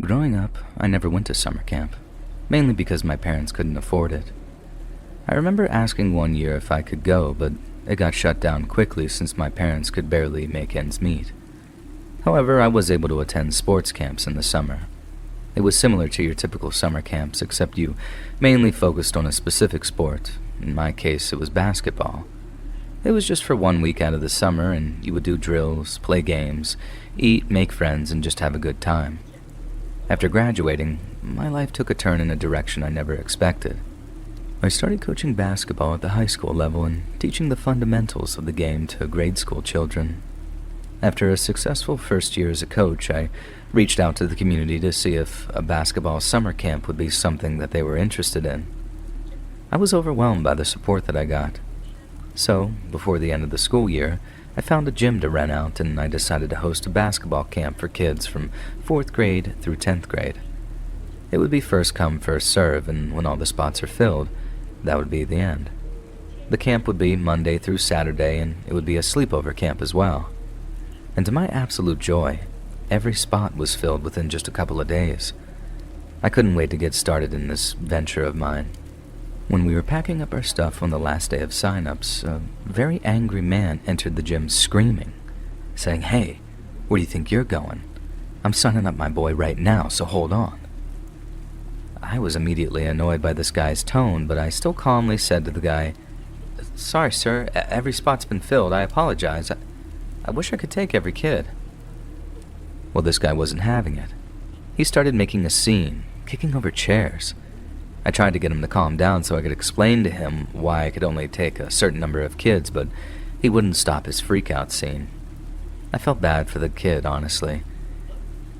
Growing up, I never went to summer camp, mainly because my parents couldn't afford it. I remember asking one year if I could go, but it got shut down quickly since my parents could barely make ends meet. However, I was able to attend sports camps in the summer. It was similar to your typical summer camps, except you mainly focused on a specific sport. In my case, it was basketball. It was just for 1 week out of the summer, and you would do drills, play games, eat, make friends, and just have a good time. After graduating, my life took a turn in a direction I never expected. I started coaching basketball at the high school level and teaching the fundamentals of the game to grade school children. After a successful first year as a coach, I reached out to the community to see if a basketball summer camp would be something that they were interested in. I was overwhelmed by the support that I got. So, before the end of the school year, I found a gym to rent out and I decided to host a basketball camp for kids from 4th grade through 10th grade. It would be first come, first serve, and when all the spots are filled, that would be the end. The camp would be Monday through Saturday, and it would be a sleepover camp as well. And to my absolute joy, every spot was filled within just a couple of days. I couldn't wait to get started in this venture of mine. When we were packing up our stuff on the last day of sign-ups, a very angry man entered the gym screaming, saying, "Hey, where do you think you're going? I'm signing up my boy right now, so hold on." I was immediately annoyed by this guy's tone, but I still calmly said to the guy, "Sorry, sir, every spot's been filled. I apologize. I wish I could take every kid." Well, this guy wasn't having it. He started making a scene, kicking over chairs. I tried to get him to calm down so I could explain to him why I could only take a certain number of kids, but he wouldn't stop his freak-out scene. I felt bad for the kid, honestly.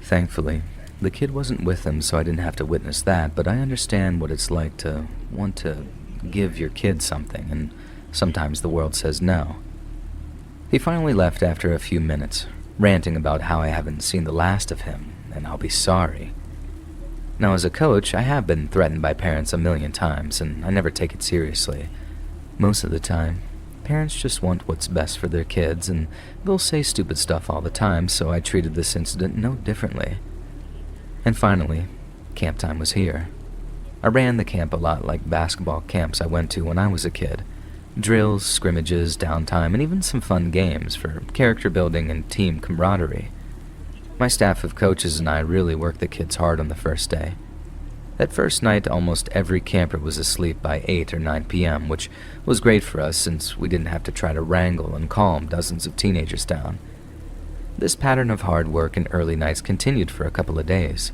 Thankfully, the kid wasn't with him, so I didn't have to witness that, but I understand what it's like to want to give your kid something, and sometimes the world says no. He finally left after a few minutes, ranting about how I haven't seen the last of him, and I'll be sorry. Now, as a coach, I have been threatened by parents a million times, and I never take it seriously. Most of the time, parents just want what's best for their kids, and they'll say stupid stuff all the time, so I treated this incident no differently. And finally, camp time was here. I ran the camp a lot like basketball camps I went to when I was a kid. Drills, scrimmages, downtime, and even some fun games for character building and team camaraderie. My staff of coaches and I really worked the kids hard on the first day. That first night, almost every camper was asleep by 8 or 9 p.m., which was great for us since we didn't have to try to wrangle and calm dozens of teenagers down. This pattern of hard work and early nights continued for a couple of days.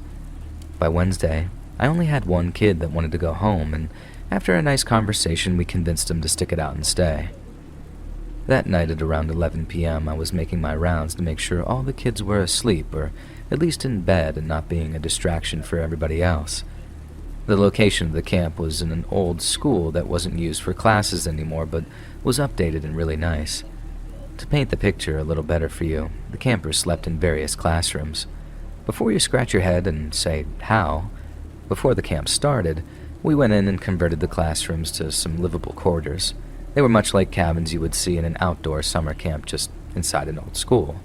By Wednesday, I only had one kid that wanted to go home, and after a nice conversation, we convinced him to stick it out and stay. That night at around 11 p.m., I was making my rounds to make sure all the kids were asleep or at least in bed and not being a distraction for everybody else. The location of the camp was in an old school that wasn't used for classes anymore but was updated and really nice. To paint the picture a little better for you, the campers slept in various classrooms. Before you scratch your head and say, how, before the camp started, we went in and converted the classrooms to some livable quarters. They were much like cabins you would see in an outdoor summer camp just inside an old school.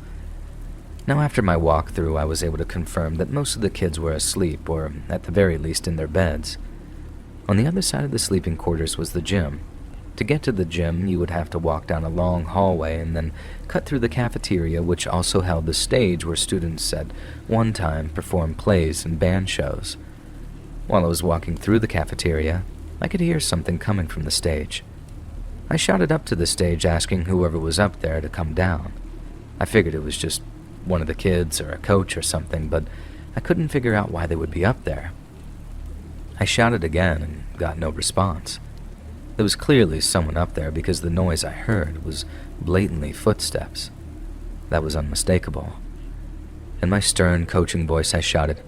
Now, after my walkthrough, I was able to confirm that most of the kids were asleep, or at the very least in their beds. On the other side of the sleeping quarters was the gym. To get to the gym, you would have to walk down a long hallway and then cut through the cafeteria, which also held the stage where students at one time performed plays and band shows. While I was walking through the cafeteria, I could hear something coming from the stage. I shouted up to the stage asking whoever was up there to come down. I figured it was just one of the kids or a coach or something, but I couldn't figure out why they would be up there. I shouted again and got no response. There was clearly someone up there because the noise I heard was blatantly footsteps. That was unmistakable. In my stern coaching voice, I shouted,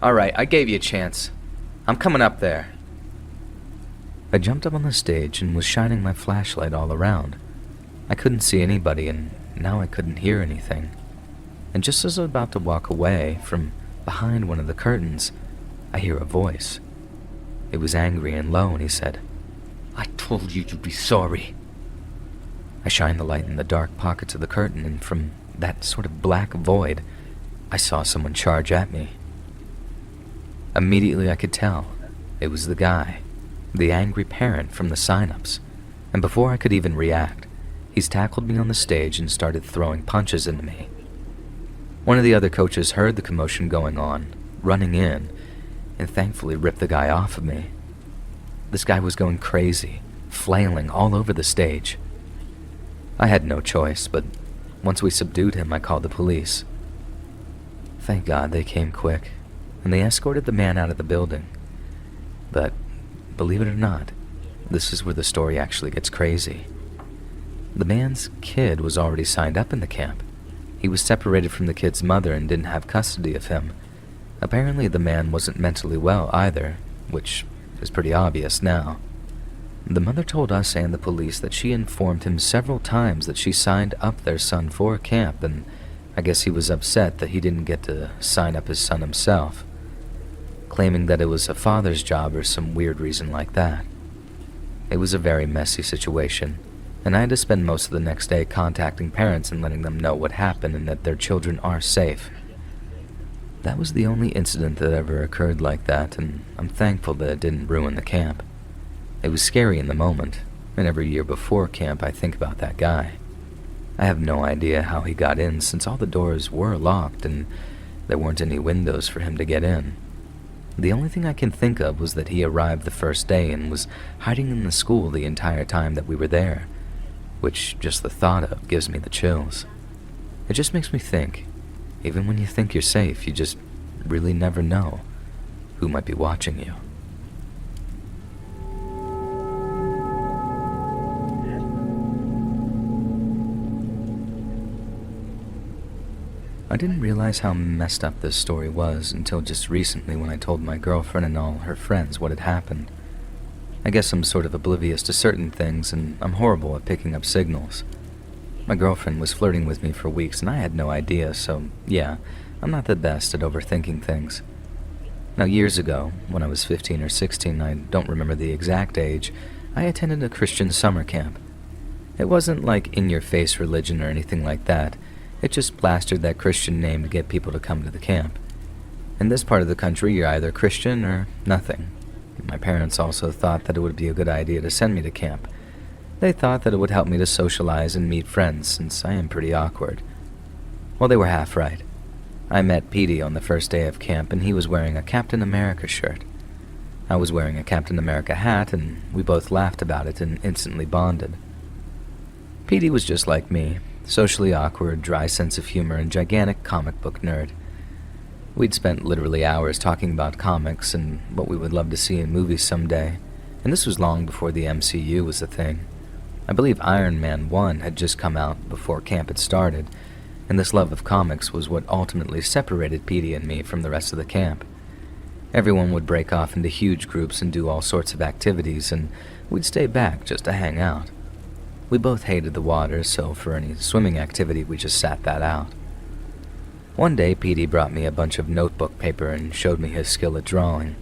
"All right, I gave you a chance. I'm coming up there." I jumped up on the stage and was shining my flashlight all around. I couldn't see anybody, and now I couldn't hear anything. And just as I was about to walk away, from behind one of the curtains, I hear a voice. It was angry and low, and he said, "I told you you'd be sorry." I shined the light in the dark pockets of the curtain, and from that sort of black void, I saw someone charge at me. Immediately I could tell it was the guy, the angry parent from the sign-ups, and before I could even react, he's tackled me on the stage and started throwing punches into me. One of the other coaches heard the commotion going on, running in, and thankfully ripped the guy off of me. This guy was going crazy, flailing all over the stage. I had no choice, but once we subdued him, I called the police. Thank God they came quick, and they escorted the man out of the building. But, believe it or not, this is where the story actually gets crazy. The man's kid was already signed up in the camp. He was separated from the kid's mother and didn't have custody of him. Apparently the man wasn't mentally well either, which is pretty obvious now. The mother told us and the police that she informed him several times that she signed up their son for camp, and I guess he was upset that he didn't get to sign up his son himself, claiming that it was a father's job or some weird reason like that. It was a very messy situation, and I had to spend most of the next day contacting parents and letting them know what happened and that their children are safe. That was the only incident that ever occurred like that, and I'm thankful that it didn't ruin the camp. It was scary in the moment, and every year before camp I think about that guy. I have no idea how he got in since all the doors were locked and there weren't any windows for him to get in. The only thing I can think of was that he arrived the first day and was hiding in the school the entire time that we were there, which just the thought of gives me the chills. It just makes me think, even when you think you're safe, you just really never know who might be watching you. I didn't realize how messed up this story was until just recently when I told my girlfriend and all her friends what had happened. I guess I'm sort of oblivious to certain things, and I'm horrible at picking up signals. My girlfriend was flirting with me for weeks, and I had no idea, so yeah, I'm not the best at overthinking things. Now, years ago, when I was 15 or 16, I don't remember the exact age, I attended a Christian summer camp. It wasn't like in-your-face religion or anything like that. It just plastered that Christian name to get people to come to the camp. In this part of the country, you're either Christian or nothing. My parents also thought that it would be a good idea to send me to camp. They thought that it would help me to socialize and meet friends, since I am pretty awkward. Well, they were half right. I met Petey on the first day of camp, and he was wearing a Captain America shirt. I was wearing a Captain America hat, and we both laughed about it and instantly bonded. Petey was just like me, socially awkward, dry sense of humor, and gigantic comic book nerd. We'd spent literally hours talking about comics and what we would love to see in movies someday, and this was long before the MCU was a thing. I believe Iron Man 1 had just come out before camp had started, and this love of comics was what ultimately separated Petey and me from the rest of the camp. Everyone would break off into huge groups and do all sorts of activities, and we'd stay back just to hang out. We both hated the water, so for any swimming activity we just sat that out. One day, Petey brought me a bunch of notebook paper and showed me his skill at drawing.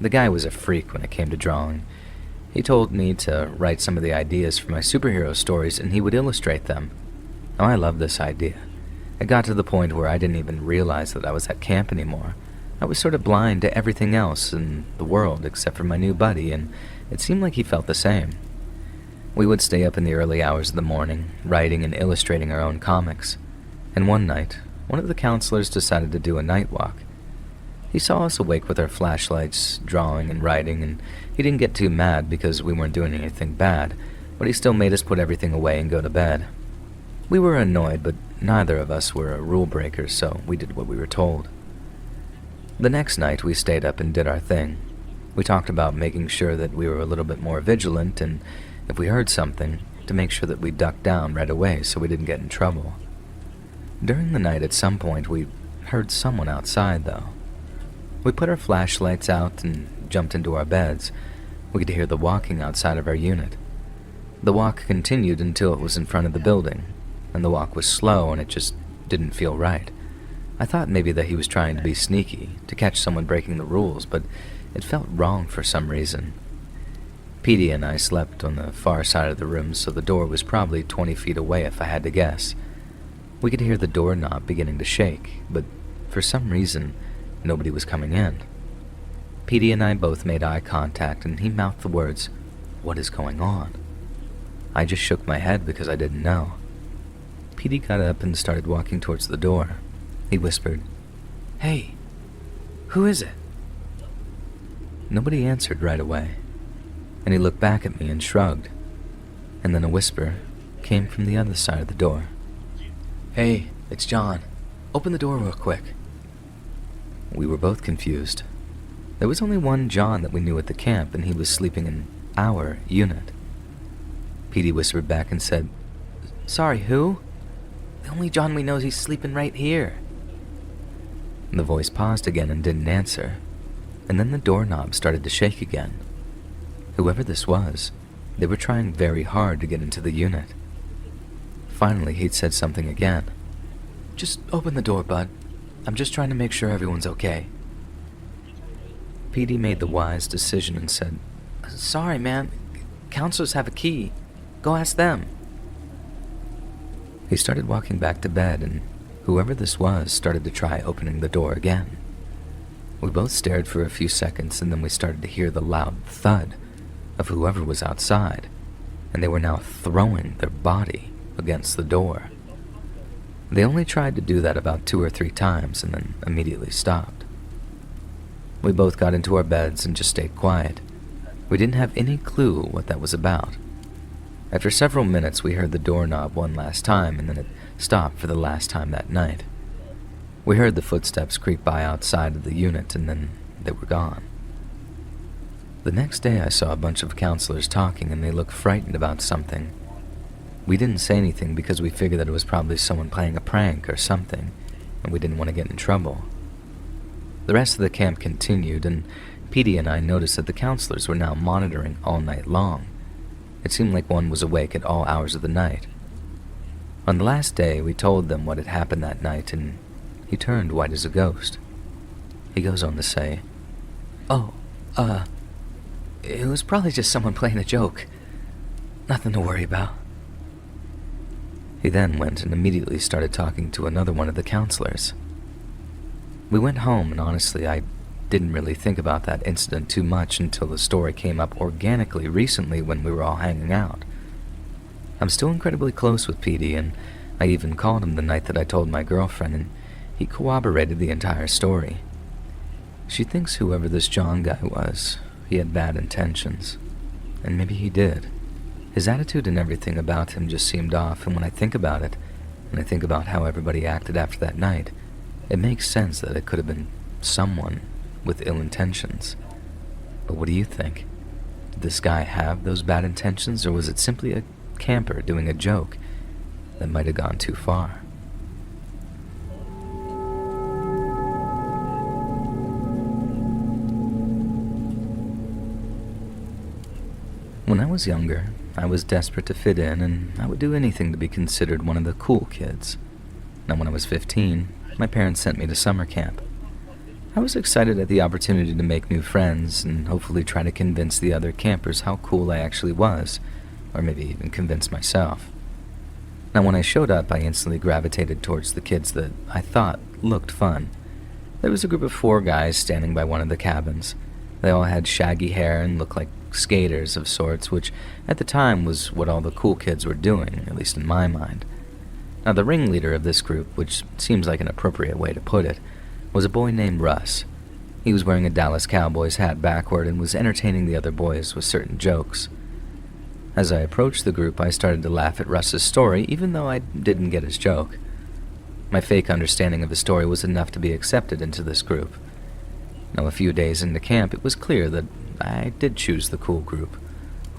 The guy was a freak when it came to drawing. He told me to write some of the ideas for my superhero stories and he would illustrate them. Now, I loved this idea. It got to the point where I didn't even realize that I was at camp anymore. I was sort of blind to everything else in the world except for my new buddy, and it seemed like he felt the same. We would stay up in the early hours of the morning, writing and illustrating our own comics. And one night, one of the counselors decided to do a night walk. He saw us awake with our flashlights, drawing and writing, and he didn't get too mad because we weren't doing anything bad, but he still made us put everything away and go to bed. We were annoyed, but neither of us were a rule breaker, so we did what we were told. The next night, we stayed up and did our thing. We talked about making sure that we were a little bit more vigilant, and if we heard something, to make sure that we ducked down right away so we didn't get in trouble. During the night, at some point, we heard someone outside, though. We put our flashlights out and jumped into our beds. We could hear the walking outside of our unit. The walk continued until it was in front of the building, and the walk was slow and it just didn't feel right. I thought maybe that he was trying to be sneaky, to catch someone breaking the rules, but it felt wrong for some reason. Petey and I slept on the far side of the room, so the door was probably 20 feet away if I had to guess. We could hear the doorknob beginning to shake, but for some reason, nobody was coming in. Petey and I both made eye contact, and he mouthed the words, "What is going on?" I just shook my head because I didn't know. Petey got up and started walking towards the door. He whispered, "Hey, who is it?" Nobody answered right away, and he looked back at me and shrugged, and then a whisper came from the other side of the door. "Hey, it's John. Open the door real quick." We were both confused. There was only one John that we knew at the camp, and he was sleeping in our unit. Petey whispered back and said, "Sorry, who? The only John we know is he's sleeping right here." The voice paused again and didn't answer, and then the doorknob started to shake again. Whoever this was, they were trying very hard to get into the unit. Finally, he'd said something again. "Just open the door, bud. I'm just trying to make sure everyone's okay." Petey made the wise decision and said, "Sorry, man. Counselors have a key. Go ask them." He started walking back to bed, and whoever this was started to try opening the door again. We both stared for a few seconds, and then we started to hear the loud thud of whoever was outside, and they were now throwing their body against the door. They only tried to do that about 2 or 3 times and then immediately stopped. We both got into our beds and just stayed quiet. We didn't have any clue what that was about. After several minutes, we heard the doorknob one last time, and then it stopped for the last time that night. We heard the footsteps creep by outside of the unit, and then they were gone. The next day, I saw a bunch of counselors talking, and they looked frightened about something. We didn't say anything because we figured that it was probably someone playing a prank or something, and we didn't want to get in trouble. The rest of the camp continued, and Petey and I noticed that the counselors were now monitoring all night long. It seemed like one was awake at all hours of the night. On the last day, we told them what had happened that night, and he turned white as a ghost. He goes on to say, "Oh, it was probably just someone playing a joke. Nothing to worry about." He then went and immediately started talking to another one of the counselors. We went home, and honestly, I didn't really think about that incident too much until the story came up organically recently when we were all hanging out. I'm still incredibly close with Petey, and I even called him the night that I told my girlfriend, and he corroborated the entire story. She thinks whoever this John guy was, he had bad intentions. And maybe he did. His attitude and everything about him just seemed off, and when I think about it, and I think about how everybody acted after that night, it makes sense that it could have been someone with ill intentions. But what do you think? Did this guy have those bad intentions, or was it simply a camper doing a joke that might have gone too far? When I was younger, I was desperate to fit in, and I would do anything to be considered one of the cool kids. Now, when I was 15, my parents sent me to summer camp. I was excited at the opportunity to make new friends and hopefully try to convince the other campers how cool I actually was, or maybe even convince myself. Now, when I showed up, I instantly gravitated towards the kids that I thought looked fun. There was a group of 4 guys standing by one of the cabins. They all had shaggy hair and looked like skaters of sorts, which at the time was what all the cool kids were doing, at least in my mind. Now, the ringleader of this group, which seems like an appropriate way to put it, was a boy named Russ. He was wearing a Dallas Cowboys hat backward and was entertaining the other boys with certain jokes. As I approached the group, I started to laugh at Russ's story, even though I didn't get his joke. My fake understanding of the story was enough to be accepted into this group. Now, a few days into camp, it was clear that I did choose the cool group.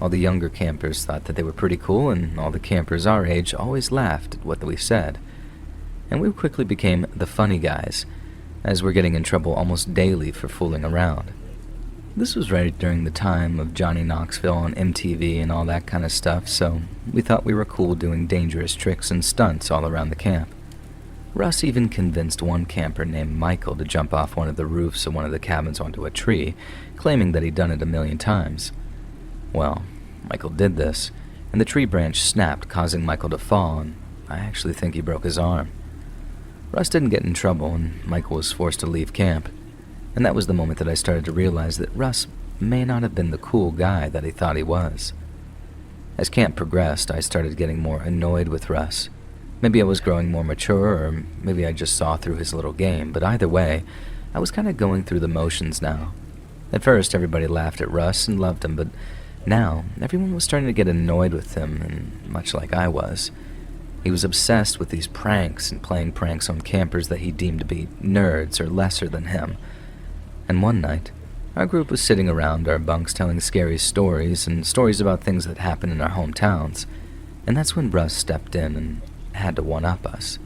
All the younger campers thought that they were pretty cool, and all the campers our age always laughed at what we said. And we quickly became the funny guys, as we're getting in trouble almost daily for fooling around. This was right during the time of Johnny Knoxville on MTV and all that kind of stuff, so we thought we were cool doing dangerous tricks and stunts all around the camp. Russ even convinced one camper named Michael to jump off one of the roofs of one of the cabins onto a tree, claiming that he'd done it 1,000,000 times. Well, Michael did this, and the tree branch snapped, causing Michael to fall, and I actually think he broke his arm. Russ didn't get in trouble, and Michael was forced to leave camp. And that was the moment that I started to realize that Russ may not have been the cool guy that he thought he was. As camp progressed, I started getting more annoyed with Russ. Maybe I was growing more mature, or maybe I just saw through his little game, but either way, I was kind of going through the motions now. At first, everybody laughed at Russ and loved him, but now, everyone was starting to get annoyed with him, and much like I was. He was obsessed with these pranks and playing pranks on campers that he deemed to be nerds or lesser than him. And one night, our group was sitting around our bunks telling scary stories and stories about things that happened in our hometowns, and that's when Russ stepped in and had to one-up us.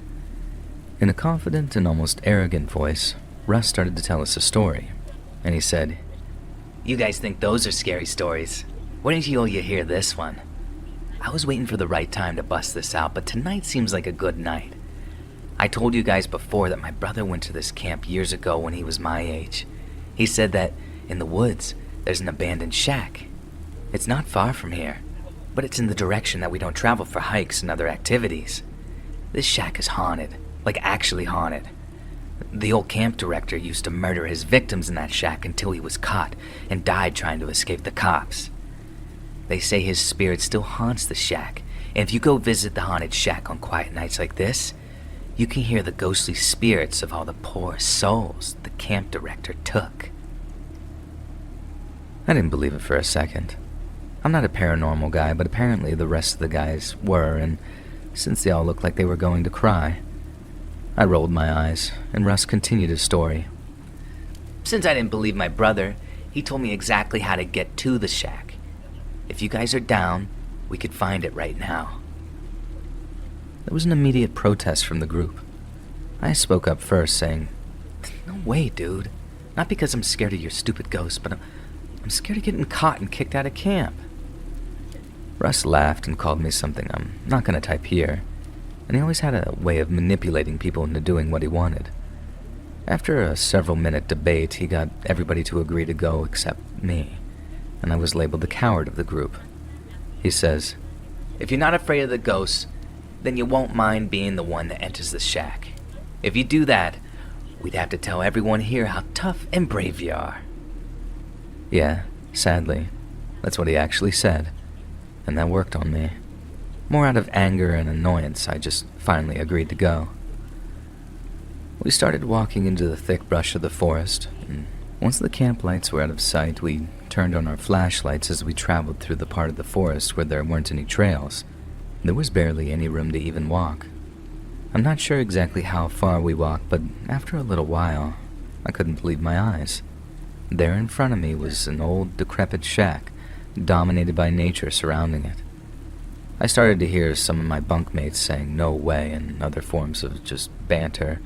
In a confident and almost arrogant voice, Russ started to tell us a story, and he said, "You guys think those are scary stories? Why didn't you hear this one? I was waiting for the right time to bust this out, but tonight seems like a good night. I told you guys before that my brother went to this camp years ago when he was my age. He said that in the woods, there's an abandoned shack. It's not far from here, but it's in the direction that we don't travel for hikes and other activities. This shack is haunted, like actually haunted. The old camp director used to murder his victims in that shack until he was caught and died trying to escape the cops. They say his spirit still haunts the shack, and if you go visit the haunted shack on quiet nights like this, you can hear the ghostly spirits of all the poor souls the camp director took." I didn't believe it for a second. I'm not a paranormal guy, but apparently the rest of the guys were, and since they all looked like they were going to cry, I rolled my eyes, and Russ continued his story. "Since I didn't believe my brother, he told me exactly how to get to the shack. If you guys are down, we could find it right now." There was an immediate protest from the group. I spoke up first, saying, "No way, dude. Not because I'm scared of your stupid ghost, but I'm scared of getting caught and kicked out of camp." Russ laughed and called me something I'm not going to type here, and he always had a way of manipulating people into doing what he wanted. After a several-minute debate, he got everybody to agree to go except me, and I was labeled the coward of the group. He says, "If you're not afraid of the ghosts, then you won't mind being the one that enters the shack. If you do that, we'd have to tell everyone here how tough and brave you are." Yeah, sadly, that's what he actually said, and that worked on me. More out of anger and annoyance, I just finally agreed to go. We started walking into the thick brush of the forest, and once the camp lights were out of sight, we turned on our flashlights as we traveled through the part of the forest where there weren't any trails. There was barely any room to even walk. I'm not sure exactly how far we walked, but after a little while, I couldn't believe my eyes. There in front of me was an old, decrepit shack, dominated by nature surrounding it. I started to hear some of my bunkmates saying "no way" and other forms of just banter,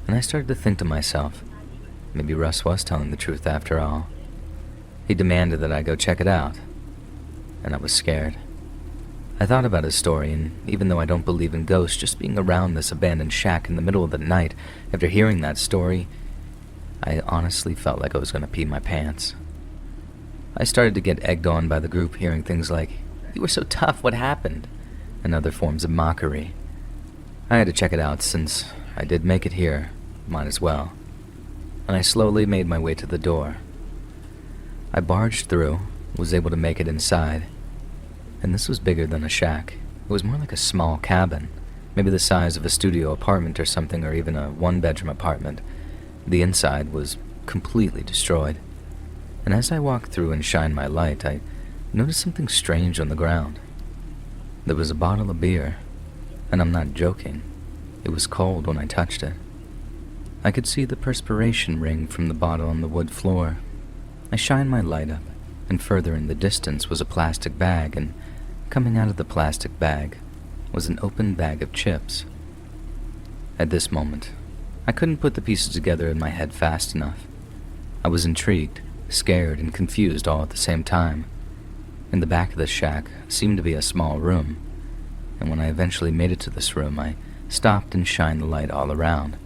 and I started to think to myself, maybe Russ was telling the truth after all. He demanded that I go check it out, and I was scared. I thought about his story, and even though I don't believe in ghosts, just being around this abandoned shack in the middle of the night after hearing that story, I honestly felt like I was going to pee my pants. I started to get egged on by the group, hearing things like, "You were so tough, what happened?" and other forms of mockery. I had to check it out since I did make it here, might as well. And I slowly made my way to the door. I barged through, was able to make it inside, and this was bigger than a shack. It was more like a small cabin, maybe the size of a studio apartment or something, or even a one-bedroom apartment. The inside was completely destroyed, and as I walked through and shined my light, I noticed something strange on the ground. There was a bottle of beer, and I'm not joking. It was cold when I touched it. I could see the perspiration ring from the bottle on the wood floor. I shined my light up, and further in the distance was a plastic bag, and coming out of the plastic bag was an open bag of chips. At this moment, I couldn't put the pieces together in my head fast enough. I was intrigued, scared, and confused all at the same time. In the back of the shack seemed to be a small room, and when I eventually made it to this room, I stopped and shined the light all around.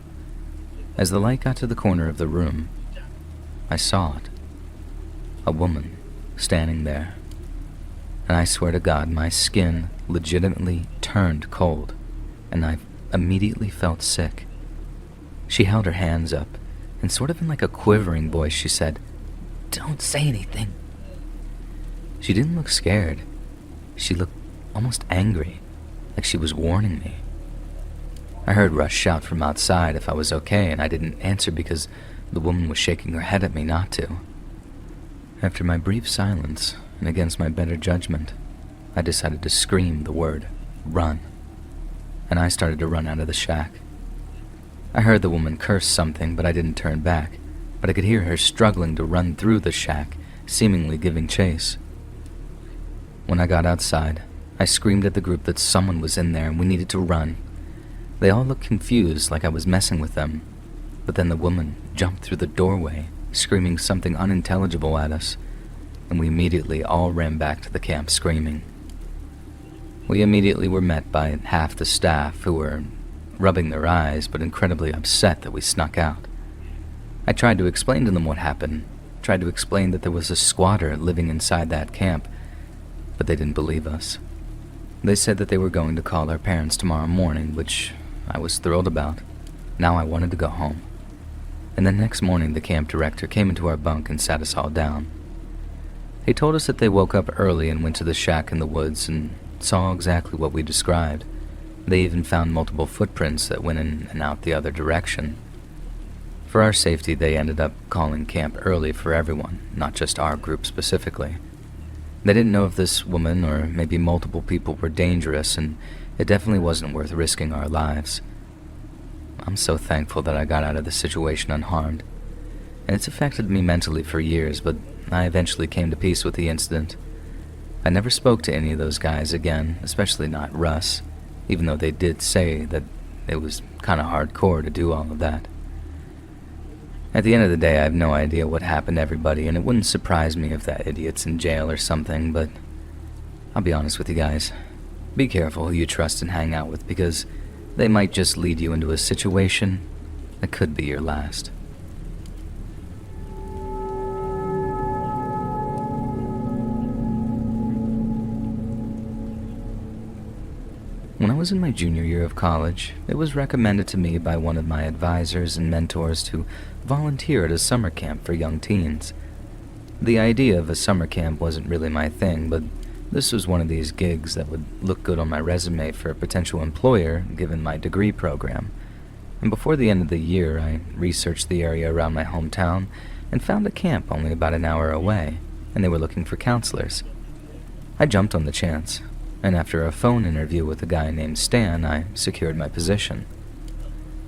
As the light got to the corner of the room, I saw it. A woman standing there. And I swear to God, my skin legitimately turned cold, and I immediately felt sick. She held her hands up, and sort of in like a quivering voice, she said, "Don't say anything." She didn't look scared. She looked almost angry, like she was warning me. I heard Russ shout from outside if I was okay, and I didn't answer because the woman was shaking her head at me not to. After my brief silence, and against my better judgment, I decided to scream the word, "Run," and I started to run out of the shack. I heard the woman curse something, but I didn't turn back, but I could hear her struggling to run through the shack, seemingly giving chase. When I got outside, I screamed at the group that someone was in there and we needed to run. They all looked confused, like I was messing with them, but then the woman jumped through the doorway, screaming something unintelligible at us, and we immediately all ran back to the camp screaming. We immediately were met by half the staff who were rubbing their eyes but incredibly upset that we snuck out. I tried to explain to them what happened, tried to explain that there was a squatter living inside that camp, but they didn't believe us. They said that they were going to call our parents tomorrow morning, which I was thrilled about. Now I wanted to go home. And the next morning the camp director came into our bunk and sat us all down. He told us that they woke up early and went to the shack in the woods and saw exactly what we described. They even found multiple footprints that went in and out the other direction. For our safety, they ended up calling camp early for everyone, not just our group specifically. They didn't know if this woman or maybe multiple people were dangerous, and it definitely wasn't worth risking our lives. I'm so thankful that I got out of the situation unharmed, and it's affected me mentally for years, but I eventually came to peace with the incident. I never spoke to any of those guys again, especially not Russ, even though they did say that it was kind of hardcore to do all of that. At the end of the day, I have no idea what happened to everybody, and it wouldn't surprise me if that idiot's in jail or something, but I'll be honest with you guys. Be careful who you trust and hang out with, because they might just lead you into a situation that could be your last. When I was in my junior year of college, it was recommended to me by one of my advisors and mentors to volunteer at a summer camp for young teens. The idea of a summer camp wasn't really my thing, but this was one of these gigs that would look good on my resume for a potential employer given my degree program. And before the end of the year, I researched the area around my hometown and found a camp only about an hour away, and they were looking for counselors. I jumped on the chance, and after a phone interview with a guy named Stan, I secured my position.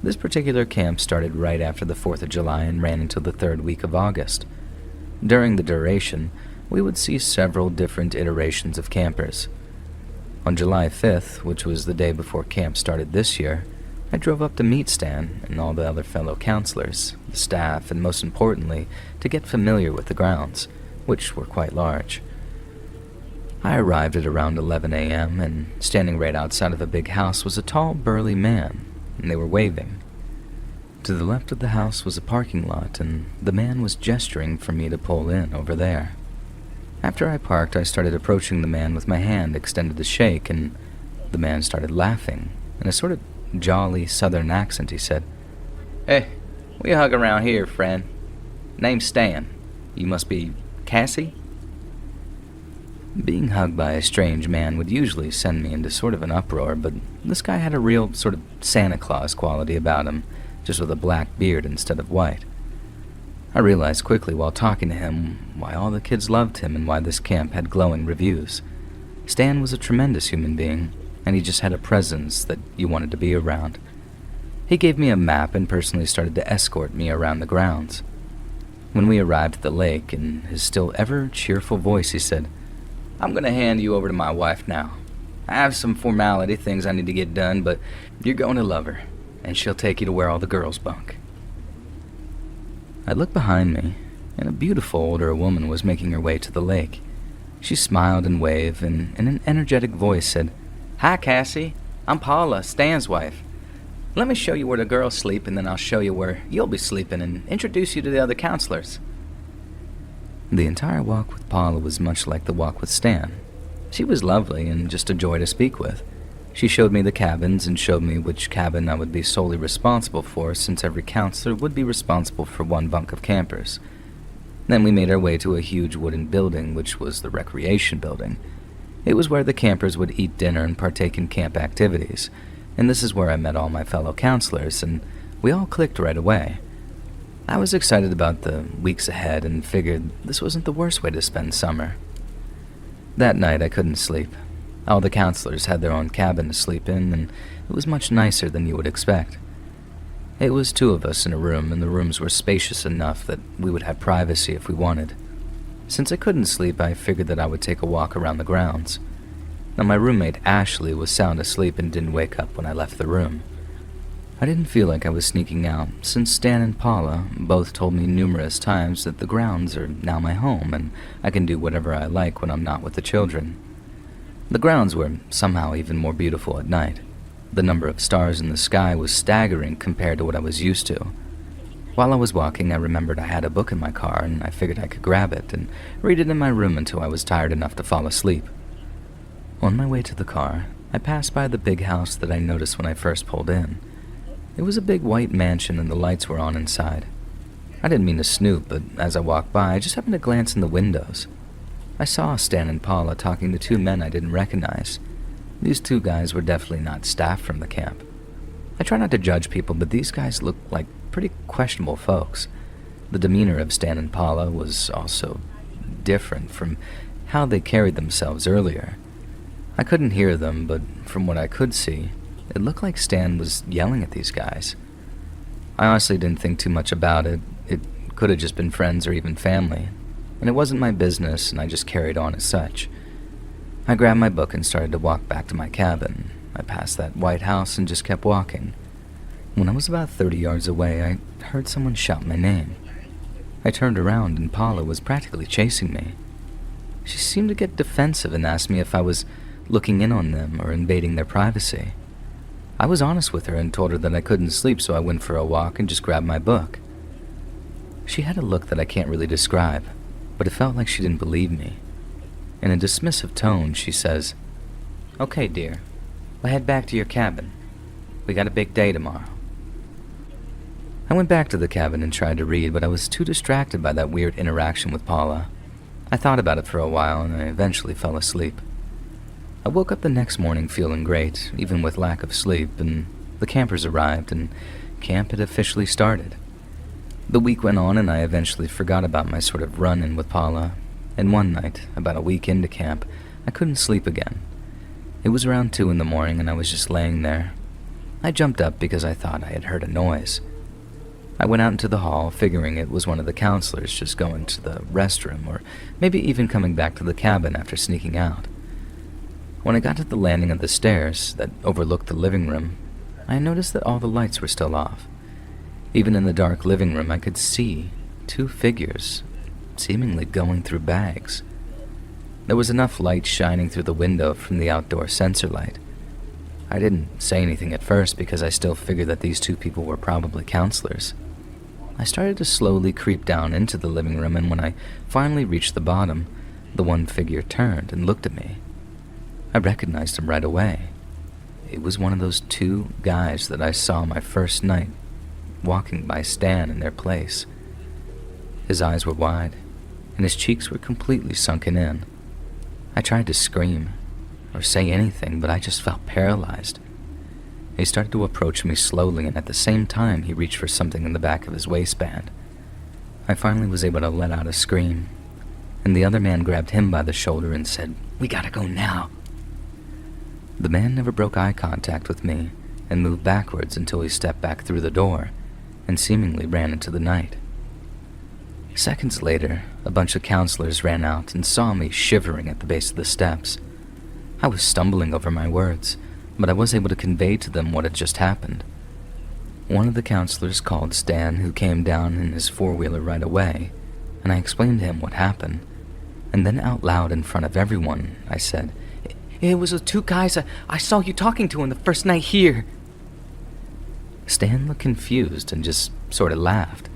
This particular camp started right after the 4th of July and ran until the 3rd week of August. During the duration, we would see several different iterations of campers. On July 5th, which was the day before camp started this year, I drove up to meet Stan and all the other fellow counselors, the staff, and most importantly, to get familiar with the grounds, which were quite large. I arrived at around 11 a.m., and standing right outside of a big house was a tall, burly man, and they were waving. To the left of the house was a parking lot, and the man was gesturing for me to pull in over there. After I parked, I started approaching the man with my hand extended to shake, and the man started laughing. In a sort of jolly southern accent, he said, "Hey, we hug around here, friend. Name's Stan. You must be Cassie?" Being hugged by a strange man would usually send me into sort of an uproar, but this guy had a real sort of Santa Claus quality about him, just with a black beard instead of white. I realized quickly while talking to him why all the kids loved him and why this camp had glowing reviews. Stan was a tremendous human being, and he just had a presence that you wanted to be around. He gave me a map and personally started to escort me around the grounds. When we arrived at the lake, in his still ever cheerful voice, he said, "I'm going to hand you over to my wife now. I have some formality things I need to get done, but you're going to love her, and she'll take you to where all the girls bunk." I looked behind me, and a beautiful older woman was making her way to the lake. She smiled and waved, and in an energetic voice said, "Hi, Cassie. I'm Paula, Stan's wife. Let me show you where the girls sleep, and then I'll show you where you'll be sleeping and introduce you to the other counselors." The entire walk with Paula was much like the walk with Stan. She was lovely and just a joy to speak with. She showed me the cabins and showed me which cabin I would be solely responsible for, since every counselor would be responsible for one bunk of campers. Then we made our way to a huge wooden building, which was the recreation building. It was where the campers would eat dinner and partake in camp activities, and this is where I met all my fellow counselors, and we all clicked right away. I was excited about the weeks ahead and figured this wasn't the worst way to spend summer. That night I couldn't sleep. All the counselors had their own cabin to sleep in, and it was much nicer than you would expect. It was 2 of us in a room, and the rooms were spacious enough that we would have privacy if we wanted. Since I couldn't sleep, I figured that I would take a walk around the grounds. Now, my roommate Ashley was sound asleep and didn't wake up when I left the room. I didn't feel like I was sneaking out, since Stan and Paula both told me numerous times that the grounds are now my home and I can do whatever I like when I'm not with the children. The grounds were somehow even more beautiful at night. The number of stars in the sky was staggering compared to what I was used to. While I was walking, I remembered I had a book in my car, and I figured I could grab it and read it in my room until I was tired enough to fall asleep. On my way to the car, I passed by the big house that I noticed when I first pulled in. It was a big white mansion and the lights were on inside. I didn't mean to snoop, but as I walked by, I just happened to glance in the windows. I saw Stan and Paula talking to 2 men I didn't recognize. These 2 guys were definitely not staff from the camp. I try not to judge people, but these guys looked like pretty questionable folks. The demeanor of Stan and Paula was also different from how they carried themselves earlier. I couldn't hear them, but from what I could see, it looked like Stan was yelling at these guys. I honestly didn't think too much about it. It could have just been friends or even family, and it wasn't my business, and I just carried on as such. I grabbed my book and started to walk back to my cabin. I passed that white house and just kept walking. When I was about 30 yards away, I heard someone shout my name. I turned around and Paula was practically chasing me. She seemed to get defensive and asked me if I was looking in on them or invading their privacy. I was honest with her and told her that I couldn't sleep, so I went for a walk and just grabbed my book. She had a look that I can't really describe, but it felt like she didn't believe me. In a dismissive tone, she says, "Okay, dear, we'll head back to your cabin. We got a big day tomorrow." I went back to the cabin and tried to read, but I was too distracted by that weird interaction with Paula. I thought about it for a while, and I eventually fell asleep. I woke up the next morning feeling great, even with lack of sleep, and the campers arrived, and camp had officially started. The week went on, and I eventually forgot about my sort of run-in with Paula, and one night, about a week into camp, I couldn't sleep again. It was around 2 in the morning, and I was just laying there. I jumped up because I thought I had heard a noise. I went out into the hall, figuring it was one of the counselors just going to the restroom, or maybe even coming back to the cabin after sneaking out. When I got to the landing of the stairs that overlooked the living room, I noticed that all the lights were still off. Even in the dark living room, I could see 2 figures, seemingly going through bags. There was enough light shining through the window from the outdoor sensor light. I didn't say anything at first because I still figured that these 2 people were probably counselors. I started to slowly creep down into the living room, and when I finally reached the bottom, the one figure turned and looked at me. I recognized him right away. It was one of those 2 guys that I saw my first night walking by Stan in their place. His eyes were wide, and his cheeks were completely sunken in. I tried to scream or say anything, but I just felt paralyzed. He started to approach me slowly, and at the same time, he reached for something in the back of his waistband. I finally was able to let out a scream, and the other man grabbed him by the shoulder and said, "We gotta go now." The man never broke eye contact with me and moved backwards until he stepped back through the door and seemingly ran into the night. Seconds later, a bunch of counselors ran out and saw me shivering at the base of the steps. I was stumbling over my words, but I was able to convey to them what had just happened. One of the counselors called Stan, who came down in his 4-wheeler right away, and I explained to him what happened. And then out loud in front of everyone, I said, "It was the 2 guys I saw you talking to on the first night here." Stan looked confused and just sort of laughed.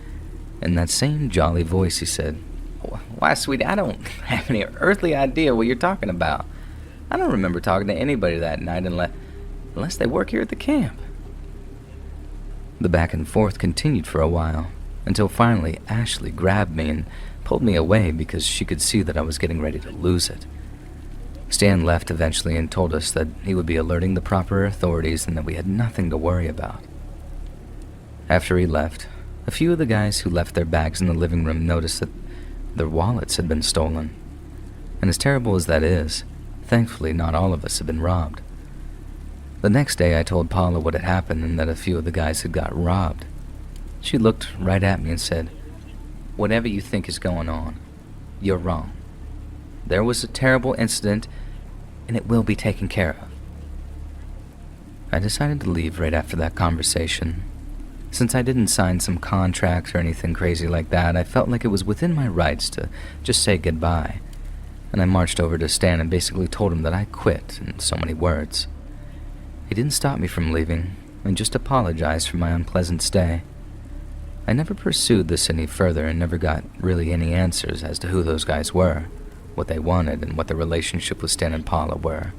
In that same jolly voice, he said, "Why, sweetie, I don't have any earthly idea what you're talking about. I don't remember talking to anybody that night unless they work here at the camp. The back and forth continued for a while, until finally Ashley grabbed me and pulled me away because she could see that I was getting ready to lose it. Stan left eventually and told us that he would be alerting the proper authorities and that we had nothing to worry about. After he left, a few of the guys who left their bags in the living room noticed that their wallets had been stolen. And as terrible as that is, thankfully not all of us had been robbed. The next day I told Paula what had happened and that a few of the guys had got robbed. She looked right at me and said, "Whatever you think is going on, you're wrong. There was a terrible incident, and it will be taken care of." I decided to leave right after that conversation. Since I didn't sign some contract or anything crazy like that, I felt like it was within my rights to just say goodbye, and I marched over to Stan and basically told him that I quit in so many words. He didn't stop me from leaving, and just apologized for my unpleasant stay. I never pursued this any further and never got really any answers as to who those guys were, what they wanted, and what their relationship with Stan and Paula were.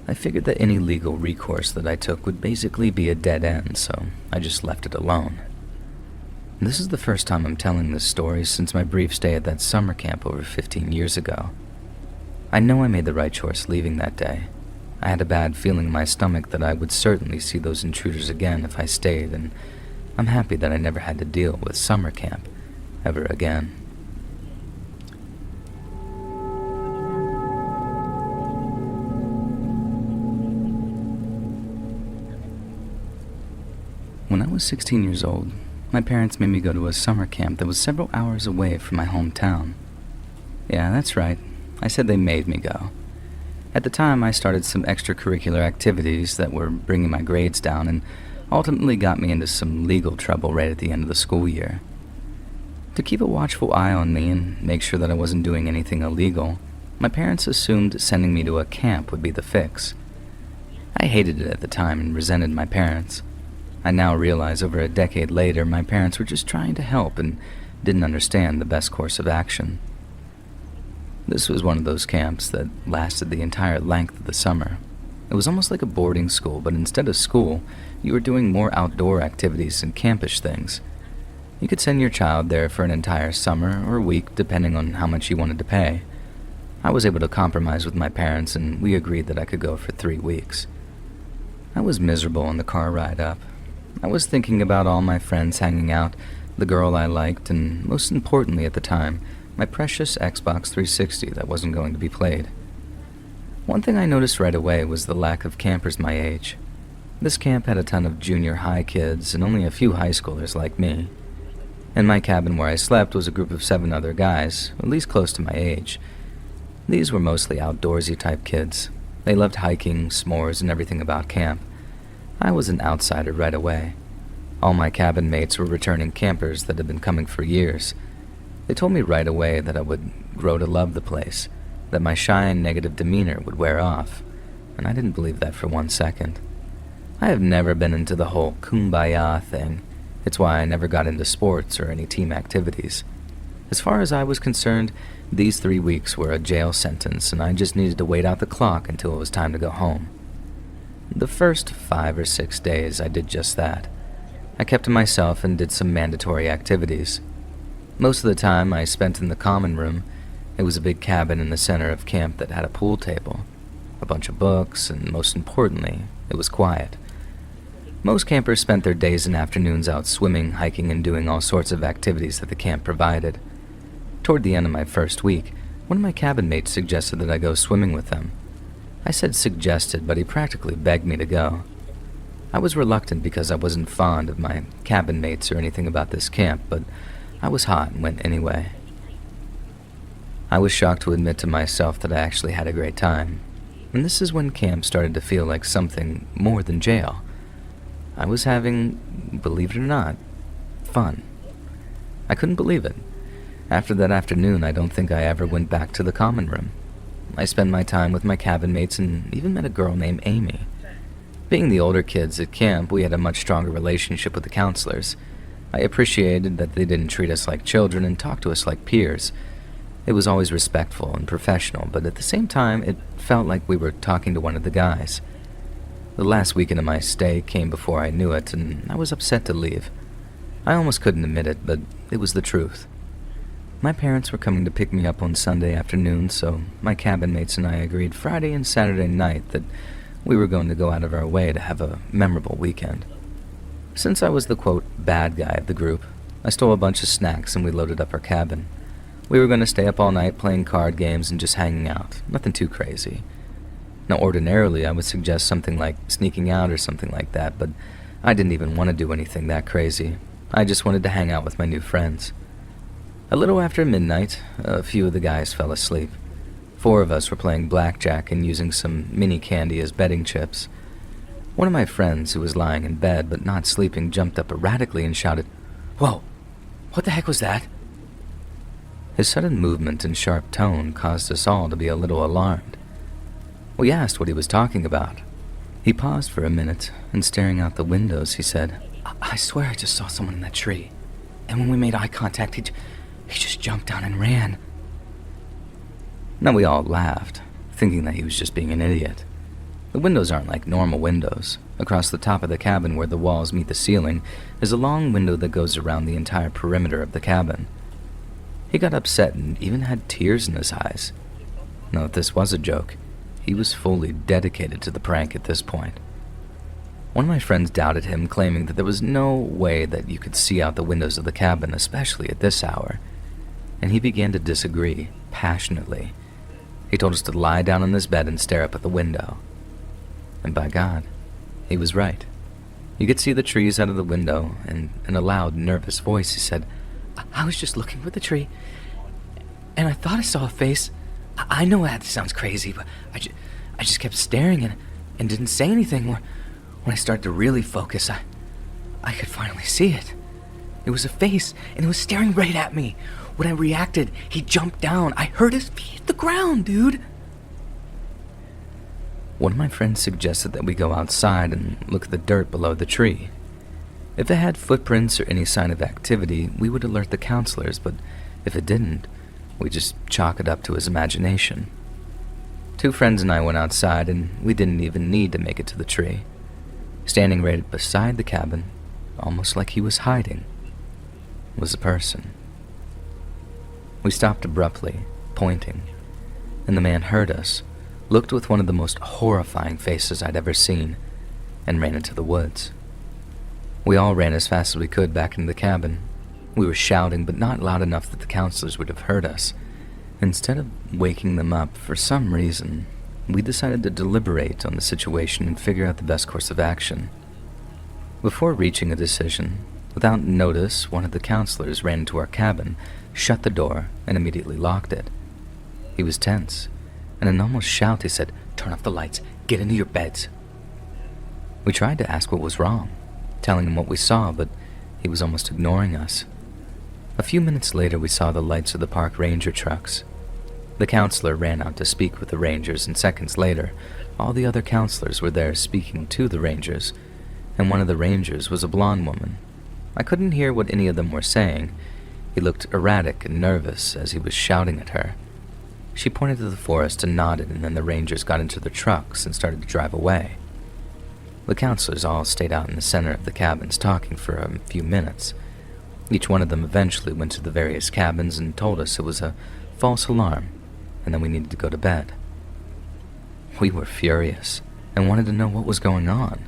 I figured that any legal recourse that I took would basically be a dead end, so I just left it alone. This is the first time I'm telling this story since my brief stay at that summer camp over 15 years ago. I know I made the right choice leaving that day. I had a bad feeling in my stomach that I would certainly see those intruders again if I stayed, and I'm happy that I never had to deal with summer camp ever again. When I was 16 years old, my parents made me go to a summer camp that was several hours away from my hometown. Yeah, that's right. I said they made me go. At the time, I started some extracurricular activities that were bringing my grades down and ultimately got me into some legal trouble right at the end of the school year. To keep a watchful eye on me and make sure that I wasn't doing anything illegal, my parents assumed sending me to a camp would be the fix. I hated it at the time and resented my parents. I now realize over a decade later my parents were just trying to help and didn't understand the best course of action. This was one of those camps that lasted the entire length of the summer. It was almost like a boarding school, but instead of school, you were doing more outdoor activities and campish things. You could send your child there for an entire summer or week, depending on how much you wanted to pay. I was able to compromise with my parents, and we agreed that I could go for 3 weeks. I was miserable on the car ride up. I was thinking about all my friends hanging out, the girl I liked, and most importantly at the time, my precious Xbox 360 that wasn't going to be played. One thing I noticed right away was the lack of campers my age. This camp had a ton of junior high kids and only a few high schoolers like me. In my cabin where I slept was a group of 7 other guys, at least close to my age. These were mostly outdoorsy type kids. They loved hiking, s'mores, and everything about camp. I was an outsider right away. All my cabin mates were returning campers that had been coming for years. They told me right away that I would grow to love the place, that my shy and negative demeanor would wear off, and I didn't believe that for 1 second. I have never been into the whole kumbaya thing. It's why I never got into sports or any team activities. As far as I was concerned, these 3 weeks were a jail sentence, and I just needed to wait out the clock until it was time to go home. The first 5 or 6 days, I did just that. I kept to myself and did some mandatory activities. Most of the time I spent in the common room. It was a big cabin in the center of camp that had a pool table, a bunch of books, and most importantly, it was quiet. Most campers spent their days and afternoons out swimming, hiking, and doing all sorts of activities that the camp provided. Toward the end of my first week, one of my cabin mates suggested that I go swimming with them. I said suggested, but he practically begged me to go. I was reluctant because I wasn't fond of my cabin mates or anything about this camp, but I was hot and went anyway. I was shocked to admit to myself that I actually had a great time, and this is when camp started to feel like something more than jail. I was having, believe it or not, fun. I couldn't believe it. After that afternoon, I don't think I ever went back to the common room. I spent my time with my cabin mates and even met a girl named Amy. Being the older kids at camp, we had a much stronger relationship with the counselors. I appreciated that they didn't treat us like children and talk to us like peers. It was always respectful and professional, but at the same time, it felt like we were talking to one of the guys. The last weekend of my stay came before I knew it, and I was upset to leave. I almost couldn't admit it, but it was the truth. My parents were coming to pick me up on Sunday afternoon, so my cabin mates and I agreed Friday and Saturday night that we were going to go out of our way to have a memorable weekend. Since I was the, quote, bad guy of the group, I stole a bunch of snacks and we loaded up our cabin. We were going to stay up all night playing card games and just hanging out, nothing too crazy. Now, ordinarily, I would suggest something like sneaking out or something like that, but I didn't even want to do anything that crazy. I just wanted to hang out with my new friends. A little after midnight, a few of the guys fell asleep. 4 of us were playing blackjack and using some mini candy as betting chips. One of my friends, who was lying in bed but not sleeping, jumped up erratically and shouted, "Whoa, what the heck was that?" His sudden movement and sharp tone caused us all to be a little alarmed. We asked what he was talking about. He paused for a minute, and staring out the windows, he said, I swear I just saw someone in that tree. And when we made eye contact, he just jumped down and ran." Now we all laughed, thinking that he was just being an idiot. The windows aren't like normal windows. Across the top of the cabin where the walls meet the ceiling is a long window that goes around the entire perimeter of the cabin. He got upset and even had tears in his eyes. Now, if this was a joke, he was fully dedicated to the prank at this point. One of my friends doubted him, claiming that there was no way that you could see out the windows of the cabin, especially at this hour, and he began to disagree, passionately. He told us to lie down on his bed and stare up at the window. And by God, he was right. You could see the trees out of the window, and in a loud, nervous voice he said, I was just looking for the tree, and I thought I saw a face. I know that sounds crazy, but I just kept staring and didn't say anything. When I started to really focus, I could finally see it. It was a face, and it was staring right at me. When I reacted, he jumped down. I heard his feet hit the ground, dude. One of my friends suggested that we go outside and look at the dirt below the tree. If it had footprints or any sign of activity, we would alert the counselors, but if it didn't, we just chalk it up to his imagination. 2 friends and I went outside, and we didn't even need to make it to the tree. Standing right beside the cabin, almost like he was hiding, was a person. We stopped abruptly, pointing, and the man heard us, looked with one of the most horrifying faces I'd ever seen, and ran into the woods. We all ran as fast as we could back into the cabin. We were shouting, but not loud enough that the counselors would have heard us. Instead of waking them up, for some reason, we decided to deliberate on the situation and figure out the best course of action. Before reaching a decision, without notice, one of the counselors ran into our cabin, shut the door, and immediately locked it. He was tense, and in an almost shout he said, "Turn off the lights, get into your beds." We tried to ask what was wrong, telling him what we saw, but he was almost ignoring us. A few minutes later, we saw the lights of the park ranger trucks. The counselor ran out to speak with the rangers, and seconds later, all the other counselors were there speaking to the rangers, and one of the rangers was a blonde woman. I couldn't hear what any of them were saying. He looked erratic and nervous as he was shouting at her. She pointed to the forest and nodded, and then the rangers got into their trucks and started to drive away. The counselors all stayed out in the center of the cabins talking for a few minutes. Each one of them eventually went to the various cabins and told us it was a false alarm, and that we needed to go to bed. We were furious and wanted to know what was going on,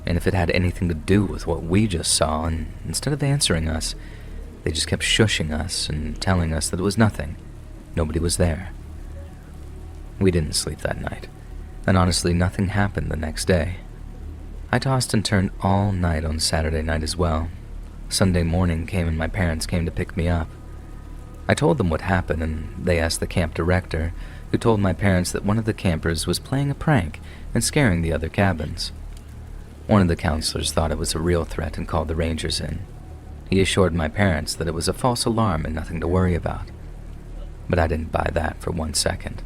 and if it had anything to do with what we just saw, and instead of answering us, they just kept shushing us and telling us that it was nothing. Nobody was there. We didn't sleep that night, and honestly, nothing happened the next day. I tossed and turned all night on Saturday night as well. Sunday morning came and my parents came to pick me up. I told them what happened, and they asked the camp director, who told my parents that one of the campers was playing a prank and scaring the other cabins. One of the counselors thought it was a real threat and called the rangers in. He assured my parents that it was a false alarm and nothing to worry about. But I didn't buy that for 1 second.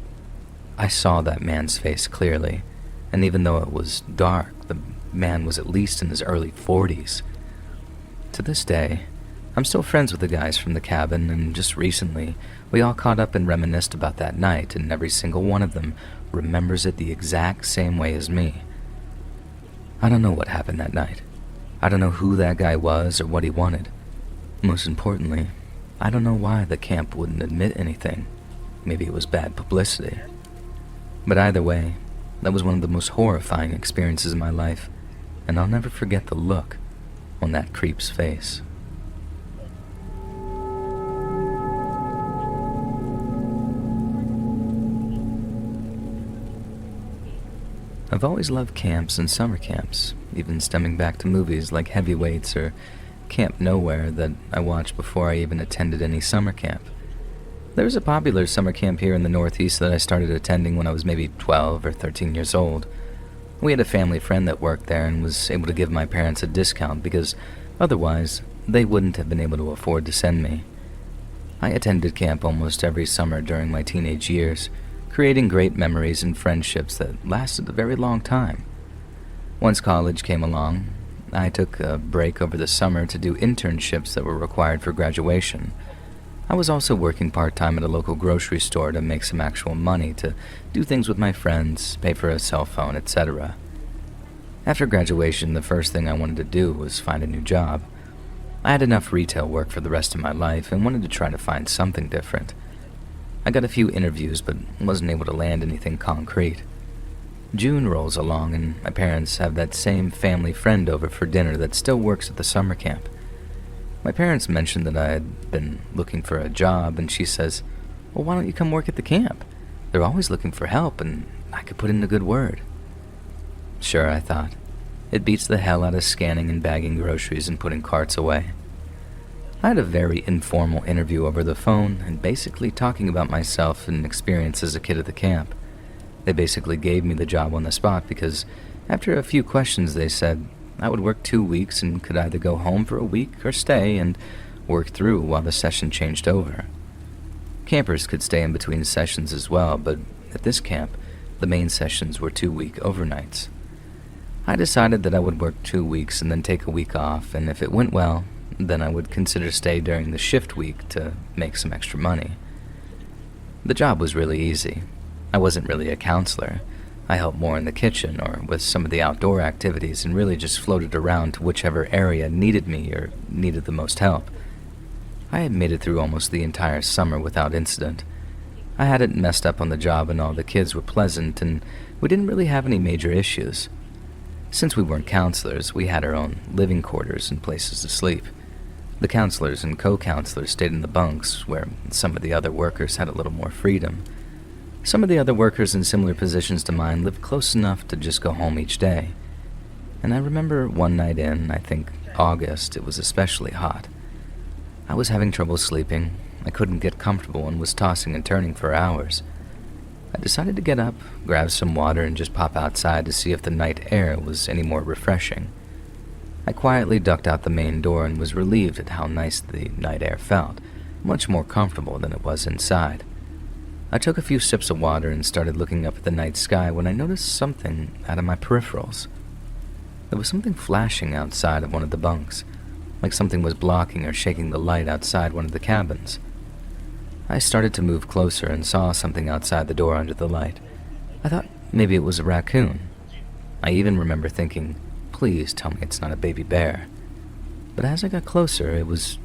I saw that man's face clearly, and even though it was dark, the man was at least in his early 40s. To this day, I'm still friends with the guys from the cabin, and just recently, we all caught up and reminisced about that night, and every single one of them remembers it the exact same way as me. I don't know what happened that night. I don't know who that guy was or what he wanted. Most importantly, I don't know why the camp wouldn't admit anything. Maybe it was bad publicity. But either way, that was one of the most horrifying experiences of my life, and I'll never forget the look on that creep's face. I've always loved camps and summer camps, even stemming back to movies like Heavyweights or Camp Nowhere that I watched before I even attended any summer camp. There was a popular summer camp here in the Northeast that I started attending when I was maybe 12 or 13 years old. We had a family friend that worked there and was able to give my parents a discount because otherwise they wouldn't have been able to afford to send me. I attended camp almost every summer during my teenage years, creating great memories and friendships that lasted a very long time. Once college came along, I took a break over the summer to do internships that were required for graduation. I was also working part-time at a local grocery store to make some actual money to do things with my friends, pay for a cell phone, etc. After graduation, the first thing I wanted to do was find a new job. I had enough retail work for the rest of my life and wanted to try to find something different. I got a few interviews but wasn't able to land anything concrete. June rolls along and my parents have that same family friend over for dinner that still works at the summer camp. My parents mentioned that I had been looking for a job, and she says, "Well, why don't you come work at the camp? They're always looking for help, and I could put in a good word." Sure, I thought. It beats the hell out of scanning and bagging groceries and putting carts away. I had a very informal interview over the phone and basically talking about myself and experience as a kid at the camp. They basically gave me the job on the spot because after a few questions they said I would work 2 weeks and could either go home for a week or stay and work through while the session changed over. Campers could stay in between sessions as well, but at this camp, the main sessions were 2-week overnights. I decided that I would work 2 weeks and then take a week off, and if it went well, then I would consider stay during the shift week to make some extra money. The job was really easy. I wasn't really a counselor. I helped more in the kitchen or with some of the outdoor activities and really just floated around to whichever area needed me or needed the most help. I had made it through almost the entire summer without incident. I hadn't messed up on the job and all the kids were pleasant and we didn't really have any major issues. Since we weren't counselors, we had our own living quarters and places to sleep. The counselors and co-counselors stayed in the bunks, where some of the other workers had a little more freedom. Some of the other workers in similar positions to mine lived close enough to just go home each day. And I remember one night in, I think August, it was especially hot. I was having trouble sleeping. I couldn't get comfortable and was tossing and turning for hours. I decided to get up, grab some water, and just pop outside to see if the night air was any more refreshing. I quietly ducked out the main door and was relieved at how nice the night air felt, much more comfortable than it was inside. I took a few sips of water and started looking up at the night sky when I noticed something out of my peripherals. There was something flashing outside of one of the bunks, like something was blocking or shaking the light outside one of the cabins. I started to move closer and saw something outside the door under the light. I thought maybe it was a raccoon. I even remember thinking, please tell me it's not a baby bear. But as I got closer, it was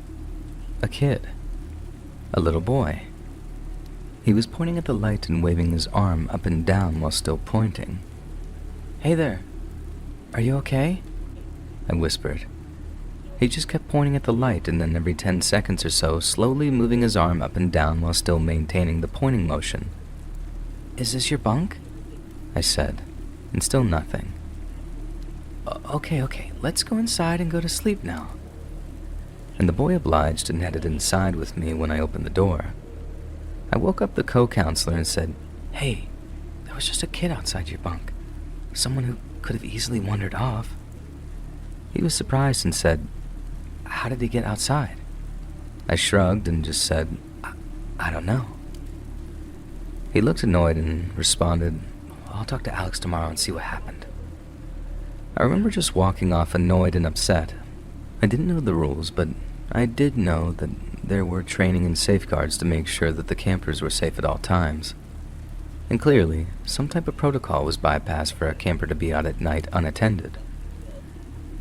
a kid. A little boy. He was pointing at the light and waving his arm up and down while still pointing. "Hey there, are you okay?" I whispered. He just kept pointing at the light and then every 10 seconds or so, slowly moving his arm up and down while still maintaining the pointing motion. "Is this your bunk?" I said, and still nothing. Okay, let's go inside and go to sleep now." And the boy obliged and headed inside with me when I opened the door. I woke up the co-counselor and said, "Hey, there was just a kid outside your bunk. Someone who could have easily wandered off." He was surprised and said, "How did he get outside?" I shrugged and just said, I don't know." He looked annoyed and responded, "I'll talk to Alex tomorrow and see what happened." I remember just walking off annoyed and upset. I didn't know the rules, but I did know that there were training and safeguards to make sure that the campers were safe at all times. And clearly, some type of protocol was bypassed for a camper to be out at night unattended.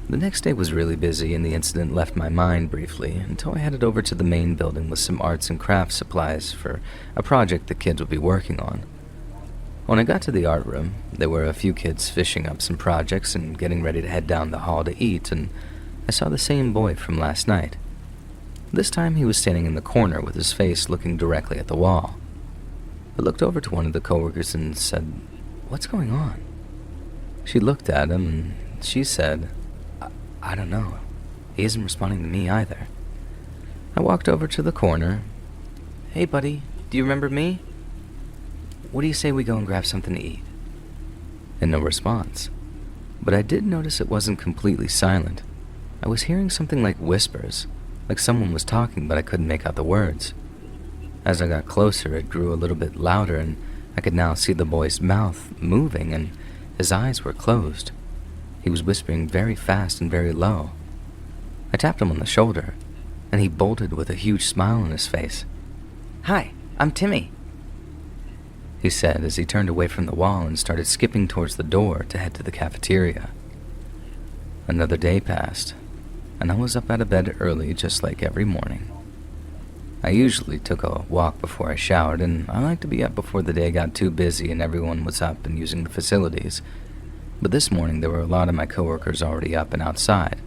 The next day was really busy, and the incident left my mind briefly until I headed over to the main building with some arts and crafts supplies for a project the kids would be working on. When I got to the art room, there were a few kids finishing up some projects and getting ready to head down the hall to eat, and I saw the same boy from last night. This time he was standing in the corner with his face looking directly at the wall. I looked over to one of the coworkers and said, "What's going on?" She looked at him and she said, I don't know. He isn't responding to me either. I walked over to the corner. "Hey buddy, do you remember me? What do you say we go and grab something to eat?" And no response. But I did notice it wasn't completely silent. I was hearing something like whispers, like someone was talking but I couldn't make out the words. As I got closer, it grew a little bit louder, and I could now see the boy's mouth moving and his eyes were closed. He was whispering very fast and very low. I tapped him on the shoulder, and he bolted with a huge smile on his face. "Hi, I'm Timmy," he said as he turned away from the wall and started skipping towards the door to head to the cafeteria. Another day passed, and I was up out of bed early just like every morning. I usually took a walk before I showered, and I like to be up before the day got too busy and everyone was up and using the facilities. But this morning there were a lot of my coworkers already up and outside.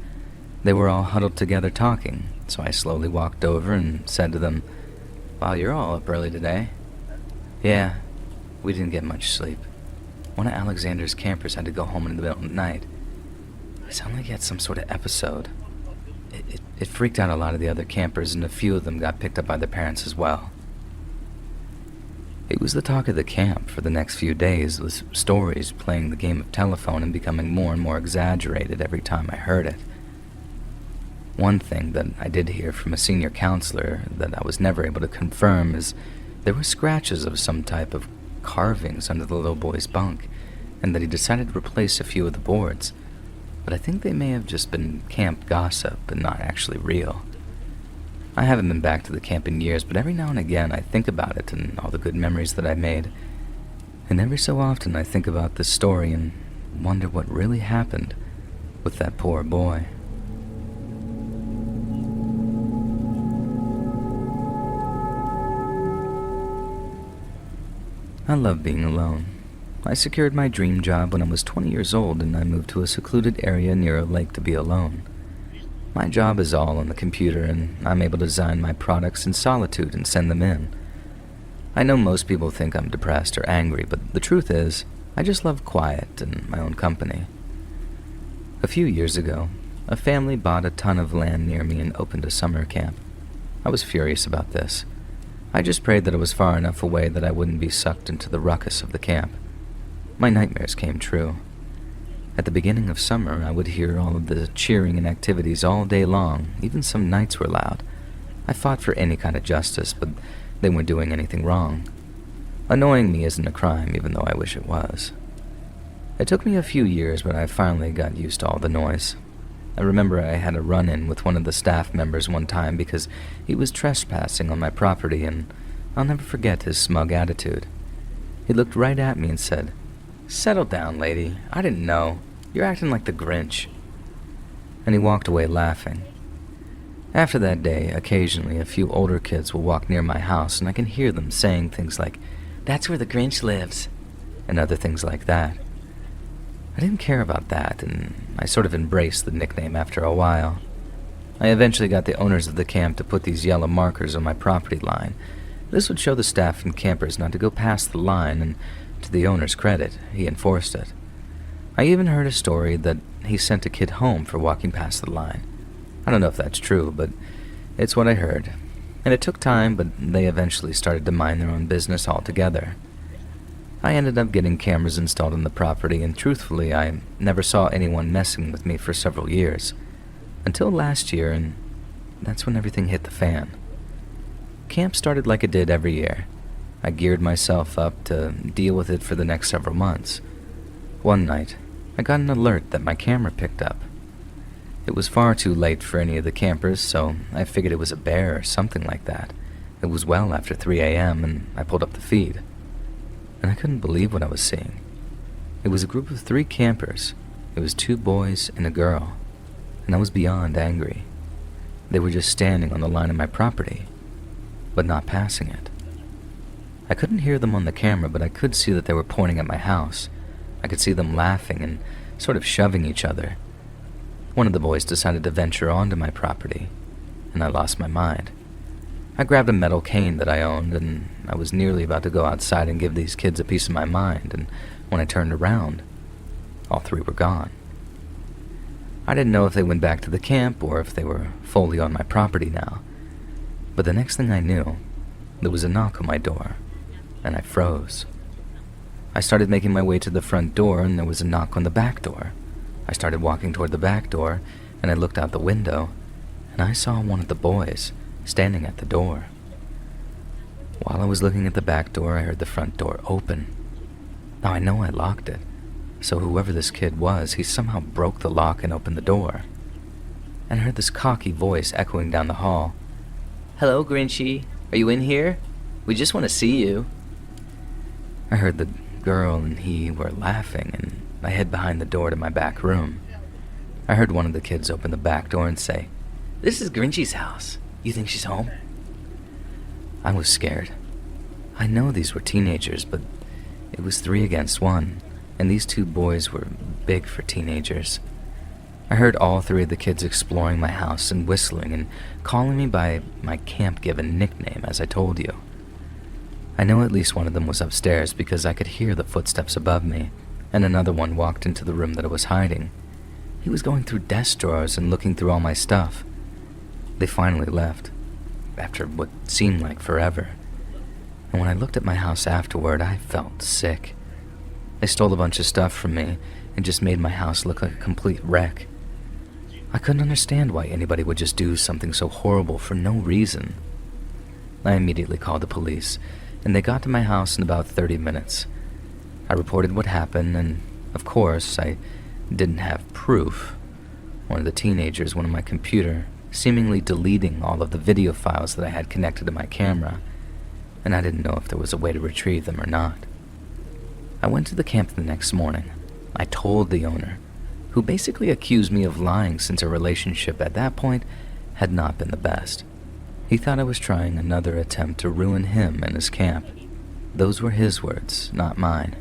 They were all huddled together talking, so I slowly walked over and said to them, "Wow, you're all up early today." "Yeah, we didn't get much sleep. One of Alexander's campers had to go home in the middle of the night. It sounded like he had some sort of episode. It freaked out a lot of the other campers, and a few of them got picked up by their parents as well." It was the talk of the camp for the next few days, with stories playing the game of telephone and becoming more and more exaggerated every time I heard it. One thing that I did hear from a senior counselor that I was never able to confirm is there were scratches of some type of carvings under the little boy's bunk, and that he decided to replace a few of the boards, but I think they may have just been camp gossip and not actually real. I haven't been back to the camp in years, but every now and again I think about it and all the good memories that I made. And every so often I think about this story and wonder what really happened with that poor boy. I love being alone. I secured my dream job when I was 20 years old, and I moved to a secluded area near a lake to be alone. My job is all on the computer, and I'm able to design my products in solitude and send them in. I know most people think I'm depressed or angry, but the truth is, I just love quiet and my own company. A few years ago, a family bought a ton of land near me and opened a summer camp. I was furious about this. I just prayed that it was far enough away that I wouldn't be sucked into the ruckus of the camp. My nightmares came true. At the beginning of summer, I would hear all of the cheering and activities all day long. Even some nights were loud. I fought for any kind of justice, but they weren't doing anything wrong. Annoying me isn't a crime, even though I wish it was. It took me a few years, but I finally got used to all the noise. I remember I had a run-in with one of the staff members one time because he was trespassing on my property, and I'll never forget his smug attitude. He looked right at me and said, "Settle down, lady. I didn't know. You're acting like the Grinch." And he walked away laughing. After that day, occasionally a few older kids will walk near my house, and I can hear them saying things like, "That's where the Grinch lives," and other things like that. I didn't care about that, and I sort of embraced the nickname after a while. I eventually got the owners of the camp to put these yellow markers on my property line. This would show the staff and campers not to go past the line, and to the owner's credit, he enforced it. I even heard a story that he sent a kid home for walking past the line. I don't know if that's true, but it's what I heard. And it took time, but they eventually started to mind their own business altogether. I ended up getting cameras installed on the property, and truthfully, I never saw anyone messing with me for several years. Until last year, and that's when everything hit the fan. Camp started like it did every year. I geared myself up to deal with it for the next several months. One night, I got an alert that my camera picked up. It was far too late for any of the campers, so I figured it was a bear or something like that. It was well after 3 a.m., and I pulled up the feed. And I couldn't believe what I was seeing. It was a group of 3 campers. It was 2 boys and a girl. and I was beyond angry. They were just standing on the line of my property, but not passing it. I couldn't hear them on the camera, but I could see that they were pointing at my house. I could see them laughing and sort of shoving each other. One of the boys decided to venture onto my property, and I lost my mind. I grabbed a metal cane that I owned, and I was nearly about to go outside and give these kids a piece of my mind, and when I turned around, all three were gone. I didn't know if they went back to the camp or if they were fully on my property now, but the next thing I knew, there was a knock on my door, and I froze. I started making my way to the front door, and there was a knock on the back door. I started walking toward the back door, and I looked out the window, and I saw one of the boys standing at the door. While I was looking at the back door, I heard the front door open. Now I know I locked it, so whoever this kid was, he somehow broke the lock and opened the door. And I heard this cocky voice echoing down the hall. "Hello, Grinchy. Are you in here? We just want to see you." I heard the girl and he were laughing, and I hid behind the door to my back room. I heard one of the kids open the back door and say, "This is Grinchy's house. You think she's home?" I was scared. I know these were teenagers, but it was 3 against 1, and these 2 boys were big for teenagers. I heard all 3 of the kids exploring my house and whistling and calling me by my camp-given nickname, as I told you. I know at least one of them was upstairs because I could hear the footsteps above me, and another one walked into the room that I was hiding. He was going through desk drawers and looking through all my stuff. They finally left, after what seemed like forever. And when I looked at my house afterward, I felt sick. They stole a bunch of stuff from me and just made my house look like a complete wreck. I couldn't understand why anybody would just do something so horrible for no reason. I immediately called the police, and they got to my house in about 30 minutes. I reported what happened, and of course, I didn't have proof. One of the teenagers went on my computer, seemingly deleting all of the video files that I had connected to my camera, and I didn't know if there was a way to retrieve them or not. I went to the camp the next morning. I told the owner, who basically accused me of lying since our relationship at that point had not been the best. He thought I was trying another attempt to ruin him and his camp. Those were his words, not mine.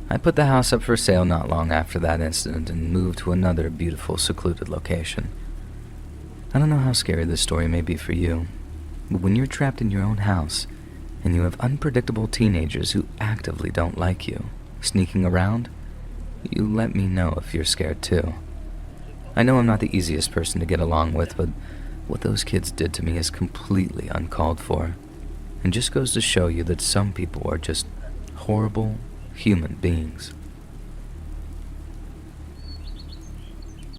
I put the house up for sale not long after that incident and moved to another beautiful, secluded location. I don't know how scary this story may be for you, but when you're trapped in your own house and you have unpredictable teenagers who actively don't like you, sneaking around, you let me know if you're scared too. I know I'm not the easiest person to get along with, but what those kids did to me is completely uncalled for, and just goes to show you that some people are just horrible human beings.